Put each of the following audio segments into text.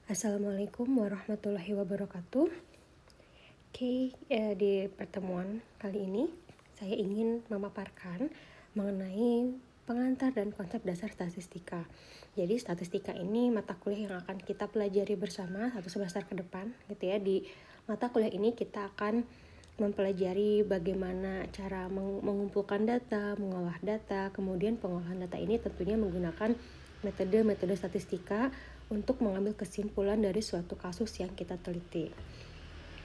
Assalamualaikum warahmatullahi wabarakatuh. Di pertemuan kali ini saya ingin memaparkan mengenai pengantar dan konsep dasar statistika. Jadi statistika ini mata kuliah yang akan kita pelajari bersama satu semester ke depan gitu ya. Di mata kuliah ini kita akan mempelajari bagaimana cara mengumpulkan data, mengolah data, kemudian pengolahan data ini tentunya menggunakan metode-metode statistika untuk mengambil kesimpulan dari suatu kasus yang kita teliti.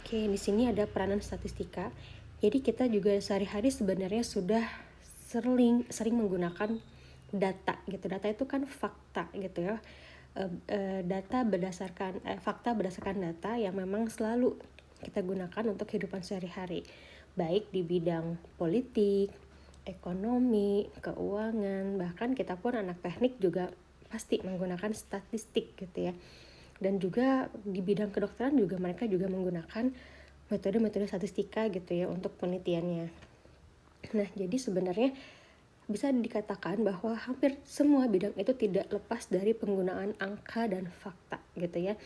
Di sini ada peranan statistika. Jadi kita juga sehari-hari sebenarnya sudah sering menggunakan data gitu. Data itu kan fakta gitu ya. Fakta berdasarkan data yang memang selalu kita gunakan untuk kehidupan sehari-hari, baik di bidang politik, ekonomi, keuangan, bahkan kita pun anak teknik juga pasti menggunakan statistik gitu ya. Dan juga di bidang kedokteran juga mereka juga menggunakan metode-metode statistika gitu ya untuk penelitiannya. Nah, jadi sebenarnya bisa dikatakan bahwa hampir semua bidang itu tidak lepas dari penggunaan angka dan fakta gitu ya.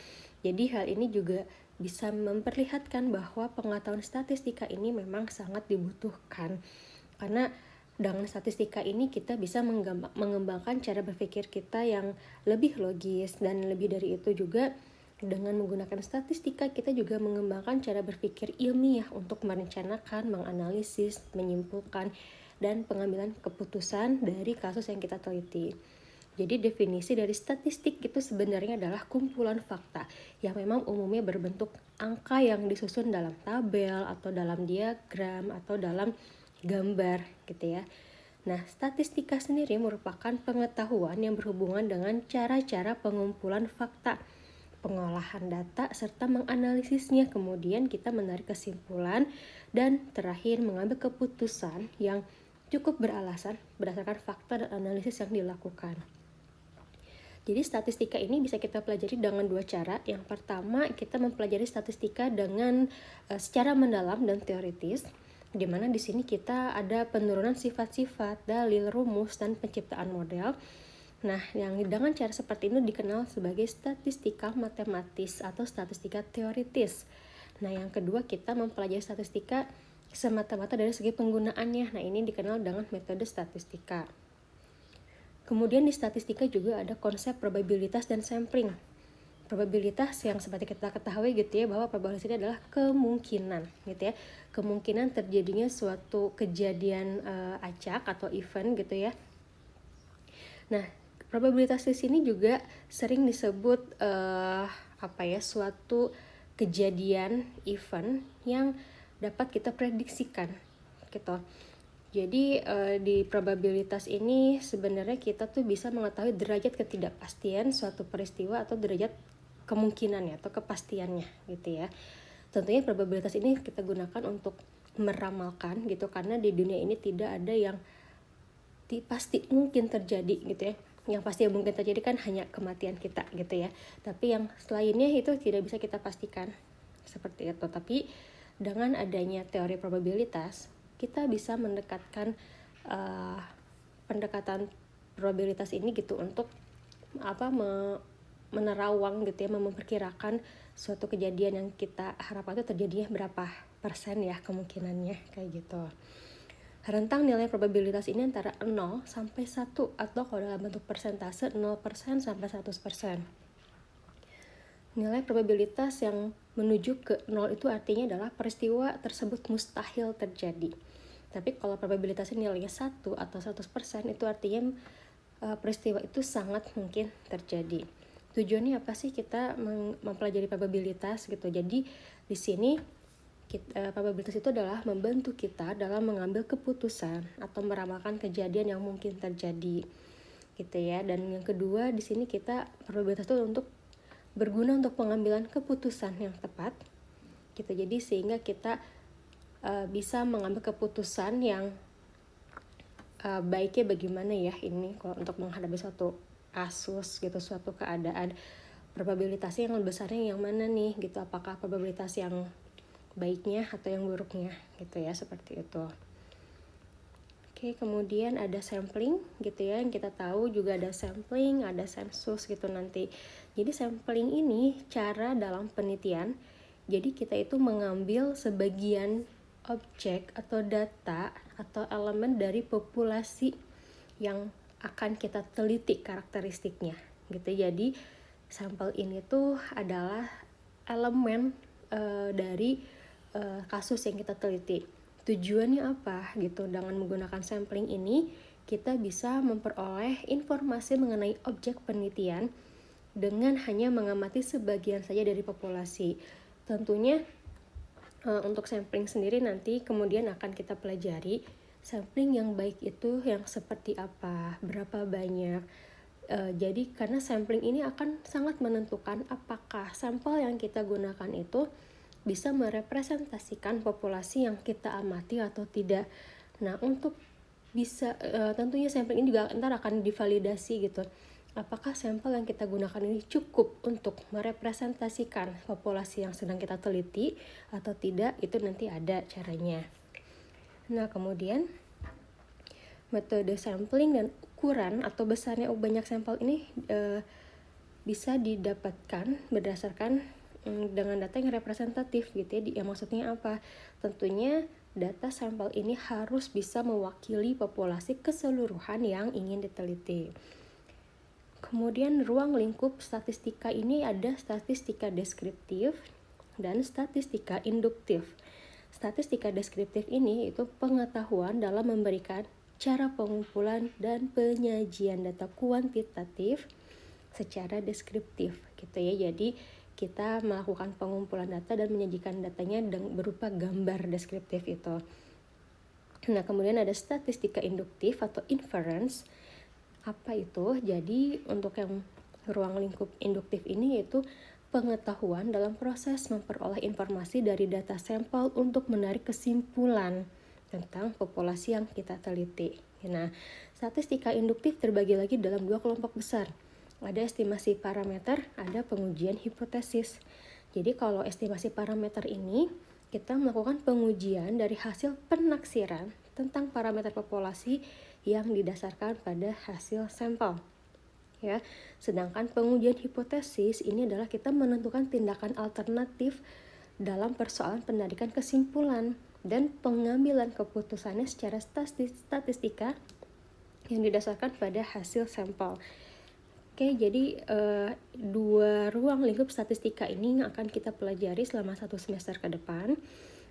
Jadi hal ini juga bisa memperlihatkan bahwa pengetahuan statistika ini memang sangat dibutuhkan, karena dengan statistika ini kita bisa mengembangkan cara berpikir kita yang lebih logis, dan lebih dari itu juga dengan menggunakan statistika kita juga mengembangkan cara berpikir ilmiah untuk merencanakan, menganalisis, menyimpulkan, dan pengambilan keputusan dari kasus yang kita teliti. Jadi definisi dari statistik itu sebenarnya adalah kumpulan fakta yang memang umumnya berbentuk angka yang disusun dalam tabel atau dalam diagram atau dalam gambar gitu ya. Nah, statistika sendiri merupakan pengetahuan yang berhubungan dengan cara-cara pengumpulan fakta, pengolahan data, serta menganalisisnya. Kemudian kita menarik kesimpulan dan terakhir mengambil keputusan yang cukup beralasan berdasarkan fakta dan analisis yang dilakukan. Jadi statistika ini bisa kita pelajari dengan dua cara. Yang pertama, kita mempelajari statistika dengan secara mendalam dan teoritis, di mana di sini kita ada penurunan sifat-sifat, dalil, rumus, dan penciptaan model. Nah, yang dengan cara seperti ini dikenal sebagai statistika matematis atau statistika teoritis. Nah, yang kedua, kita mempelajari statistika semata-mata dari segi penggunaannya. Nah, ini dikenal dengan metode statistika. Kemudian di statistika juga ada konsep probabilitas dan sampling. Probabilitas yang seperti kita ketahui gitu ya, bahwa probabilitas ini adalah kemungkinan gitu ya. Kemungkinan terjadinya suatu kejadian acak atau event gitu ya. Nah, probabilitas di sini juga sering disebut suatu kejadian event yang dapat kita prediksikan gitu. Jadi di probabilitas ini sebenarnya kita tuh bisa mengetahui derajat ketidakpastian suatu peristiwa atau derajat kemungkinannya atau kepastiannya gitu ya. Tentunya probabilitas ini kita gunakan untuk meramalkan gitu, karena di dunia ini tidak ada yang pasti mungkin terjadi gitu ya. Yang pasti yang mungkin terjadi kan hanya kematian kita gitu ya. Tapi yang selainnya itu tidak bisa kita pastikan seperti itu. Tapi dengan adanya teori probabilitas, kita bisa mendekatkan pendekatan probabilitas ini gitu untuk menerawang gitu ya, memperkirakan suatu kejadian yang kita harapkan itu terjadinya berapa persen ya kemungkinannya kayak gitu. Rentang nilai probabilitas ini antara 0 sampai 1 atau kalau dalam bentuk persentase 0% sampai 100%. Nilai probabilitas yang menuju ke 0 itu artinya adalah peristiwa tersebut mustahil terjadi. Tapi kalau probabilitasnya nilainya 1 atau 100% itu artinya peristiwa itu sangat mungkin terjadi. Tujuannya apa sih kita mempelajari probabilitas gitu. Jadi di sini probabilitas itu adalah membantu kita dalam mengambil keputusan atau meramalkan kejadian yang mungkin terjadi gitu ya. Dan yang kedua di sini kita probabilitas itu berguna untuk pengambilan keputusan yang tepat gitu. Jadi sehingga kita bisa mengambil keputusan yang baiknya bagaimana ya ini kalau untuk menghadapi suatu kasus gitu, suatu keadaan. Probabilitasnya yang besarnya yang mana nih gitu, apakah probabilitas yang baiknya atau yang buruknya gitu ya, seperti itu. Oke, kemudian ada sampling gitu ya, yang kita tahu juga ada sampling, ada sensus gitu nanti. Jadi sampling ini cara dalam penelitian, jadi kita itu mengambil sebagian objek atau data atau elemen dari populasi yang akan kita teliti karakteristiknya gitu. Jadi sampel ini tuh adalah elemen dari kasus yang kita teliti. Tujuannya apa gitu? Dengan menggunakan sampling ini kita bisa memperoleh informasi mengenai objek penelitian dengan hanya mengamati sebagian saja dari populasi. Tentunya untuk sampling sendiri nanti kemudian akan kita pelajari sampling yang baik itu yang seperti apa, berapa banyak. Jadi karena sampling ini akan sangat menentukan apakah sampel yang kita gunakan itu bisa merepresentasikan populasi yang kita amati atau tidak. Nah, untuk bisa tentunya sampling ini juga ntar akan divalidasi gitu. Apakah sampel yang kita gunakan ini cukup untuk merepresentasikan populasi yang sedang kita teliti atau tidak, itu nanti ada caranya. Nah, kemudian metode sampling dan ukuran atau besarnya banyak sampel ini bisa didapatkan berdasarkan dengan data yang representatif gitu ya. Yang maksudnya apa? Tentunya data sampel ini harus bisa mewakili populasi keseluruhan yang ingin diteliti. Kemudian ruang lingkup statistika ini ada statistika deskriptif dan statistika induktif. Statistika deskriptif ini itu pengetahuan dalam memberikan cara pengumpulan dan penyajian data kuantitatif secara deskriptif gitu ya. Jadi kita melakukan pengumpulan data dan menyajikan datanya berupa gambar deskriptif itu. Nah, kemudian ada statistika induktif atau inference. Apa itu? Jadi untuk yang ruang lingkup induktif ini yaitu pengetahuan dalam proses memperoleh informasi dari data sampel untuk menarik kesimpulan tentang populasi yang kita teliti. Nah, statistika induktif terbagi lagi dalam dua kelompok besar. Ada estimasi parameter, ada pengujian hipotesis. Jadi kalau estimasi parameter ini, kita melakukan pengujian dari hasil penaksiran tentang parameter populasi yang didasarkan pada hasil sampel. Ya, sedangkan pengujian hipotesis ini adalah kita menentukan tindakan alternatif dalam persoalan penarikan kesimpulan dan pengambilan keputusannya secara statistika yang didasarkan pada hasil sampel. Oke, jadi dua ruang lingkup statistika ini akan kita pelajari selama 1 semester ke depan.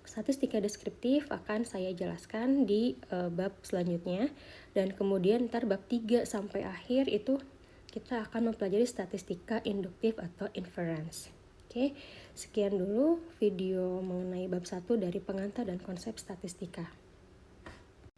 Statistika deskriptif akan saya jelaskan di bab selanjutnya, dan kemudian ntar bab 3 sampai akhir itu kita akan mempelajari statistika induktif atau inference. Oke, sekian dulu video mengenai bab 1 dari pengantar dan konsep statistika.